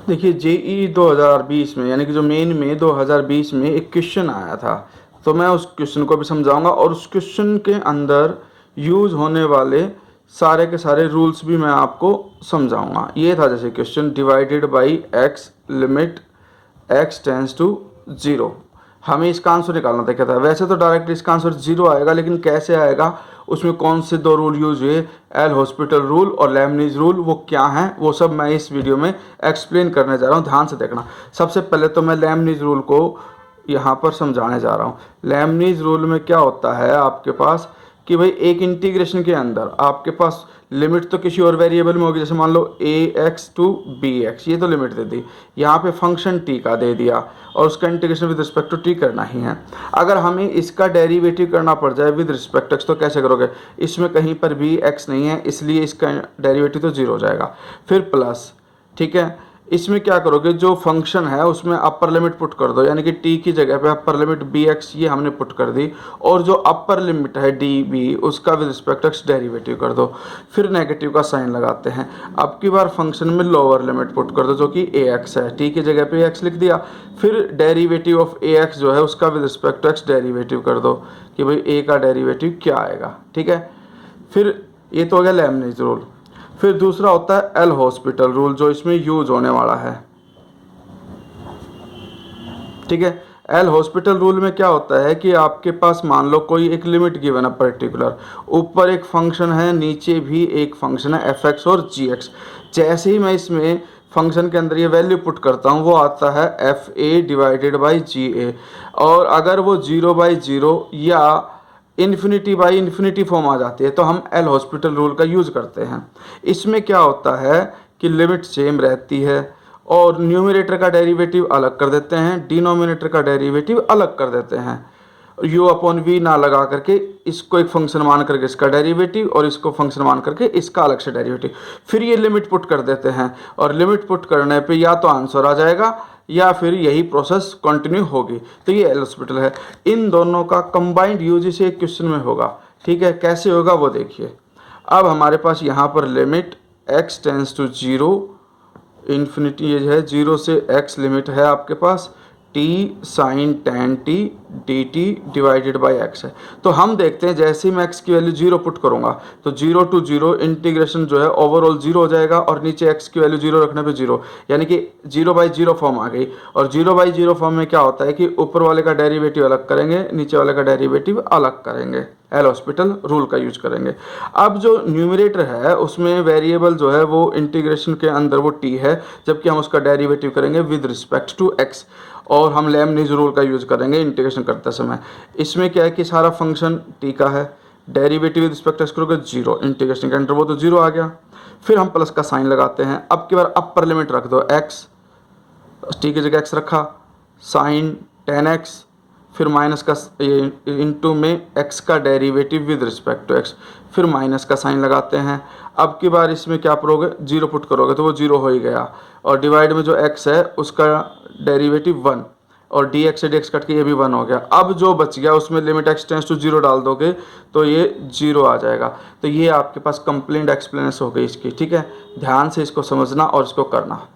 देखिए जेई 2020 में यानी कि जो मेन में 2020 में एक क्वेश्चन आया था, तो मैं उस क्वेश्चन को भी समझाऊंगा और उस क्वेश्चन के अंदर यूज होने वाले सारे के सारे रूल्स भी मैं आपको समझाऊंगा। ये था जैसे question divided by x limit x tends to zero, हमें इसका आंसर निकालना था। क्या था? वैसे तो डायरेक्ट इसका आंसर जीरो आएगा, लेकिन कैसे आएगा, उसमें कौन से दो रूल यूज हुए, एल हॉस्पिटल रूल और लेबनीज रूल, वो क्या हैं, वो सब मैं इस वीडियो में एक्सप्लेन करने जा रहा हूँ। ध्यान से देखना। सबसे पहले तो मैं लेबनीज रूल को यहाँ पर समझाने जा रहा हूँ। लेबनीज रूल में क्या होता है आपके पास कि भाई एक इंटीग्रेशन के अंदर आपके पास लिमिट तो किसी और वेरिएबल में होगी, जैसे मान लो ए एक्स टू बी एक्स, ये तो लिमिट दे दी, यहाँ पे फंक्शन टी का दे दिया और उसका integration with respect to t करना ही है। अगर हमें इसका डेरिवेटिव करना पड़ जाए विद रिस्पेक्ट एक्स, तो कैसे करोगे? इसमें कहीं पर भी एक्स नहीं है, इसलिए इसका डेरिवेटिव तो जीरो हो जाएगा। फिर प्लस, ठीक है, इसमें क्या करोगे, जो फंक्शन है उसमें अपर लिमिट पुट कर दो, यानी कि टी की जगह पे अपर लिमिट बी एक्स ये हमने पुट कर दी, और जो अपर लिमिट है डी बी उसका विद रिस्पेक्ट एक्स डेरिवेटिव कर दो। फिर नेगेटिव का साइन लगाते हैं। अब की बार फंक्शन में लोअर लिमिट पुट कर दो जो कि ए एक्स है, टी की जगह पे एक्स लिख दिया। फिर डेरिवेटिव ऑफ ए एक्स जो है उसका विद रिस्पेक्ट एक्स डेरिवेटिव कर दो कि भाई ए का डेरिवेटिव क्या आएगा। ठीक है, फिर ये तो हो गया लेबनीज रूल। फिर दूसरा होता है एल हॉस्पिटल रूल, जो इसमें यूज होने वाला है। ठीक है, एल हॉस्पिटल रूल में क्या होता है कि आपके पास मान लो कोई एक लिमिट गिवन है पर्टिकुलर, ऊपर एक फंक्शन है, नीचे भी एक फंक्शन है एफ एक्स और जी एक्स। जैसे ही मैं इसमें फंक्शन के अंदर ये वैल्यू पुट करता हूँ वो आता है एफ ए डिवाइडेड बाई जी ए, और अगर वो जीरो बाई जीरो या इन्फिनिटी बाई इन्फिनिटी फॉर्म आ जाती है तो हम एल हॉस्पिटल रूल का यूज़ करते हैं। इसमें क्या होता है कि लिमिट सेम रहती है और न्यूमरेटर का डेरिवेटिव अलग कर देते हैं, डिनोमिनेटर का डेरिवेटिव अलग कर देते हैं। यू अपॉन वी ना लगा करके इसको एक फंक्शन मान करके इसका डेरिवेटिव और इसको फंक्शन मान करके इसका अलग से डेरिवेटिव, फिर ये लिमिट पुट कर देते हैं और लिमिट पुट करने पे या तो आंसर आ जाएगा या फिर यही प्रोसेस कंटिन्यू होगी। तो ये एल हॉस्पिटल है। इन दोनों का कंबाइंड यूज इसे एक क्वेश्चन में होगा। ठीक है, कैसे होगा वो देखिए। अब हमारे पास यहाँ पर limit x tends to zero, infinity ये है, जीरो से एक्स लिमिट है आपके पास, t sine ten t d t divided by x है। तो हम देखते हैं जैसे ही मैं एक्स की वैल्यू जीरो पुट करूंगा तो जीरो टू जीरो इंटीग्रेशन जो है ओवरऑल जीरो हो जाएगा और नीचे एक्स की वैल्यू जीरो रखने पे जीरो, यानी कि जीरो बाई जीरो फॉर्म आ गई। और जीरो बाई जीरो फॉर्म में क्या होता है कि ऊपर वाले का डेरिवेटिव अलग करेंगे, नीचे वाले का डेरिवेटिव अलग करेंगे, एल हॉस्पिटल रूल का यूज करेंगे। अब जो न्यूमरेटर है उसमें वेरिएबल जो है वो इंटीग्रेशन के अंदर वो टी है, जबकि हम उसका डेरिवेटिव करेंगे विद रिस्पेक्ट टू एक्स, और हम लेबनीज रूल का यूज करेंगे इंटीग्रेशन करते समय। इसमें क्या है कि सारा फंक्शन टी का है, डेरिवेटिव विद रिस्पेक्ट एक्स करोगे जीरो, इंटीग्रेशन के अंदर वो तो जीरो आ गया। फिर हम प्लस का साइन लगाते हैं। अब की बार अपर लिमिट रख दो एक्स, टी की जगह एक्स रखा, साइन टेन एक्स, फिर माइनस का इंटू में एक्स का derivative with respect to x, फिर माइनस का साइन लगाते हैं। अब की बार इसमें क्या करोगे, जीरो पुट करोगे तो वो जीरो हो ही गया, और डिवाइड में जो एक्स है उसका डेरिवेटिव वन, और डी एक्स से डी एक्स कट के ये भी वन हो गया। अब जो बच गया उसमें limit x tends to zero डाल दोगे तो ये जीरो आ जाएगा। तो ये आपके पास कंप्लीट एक्सप्लेनेशन हो गई इसकी। ठीक है, ध्यान से इसको समझना और इसको करना।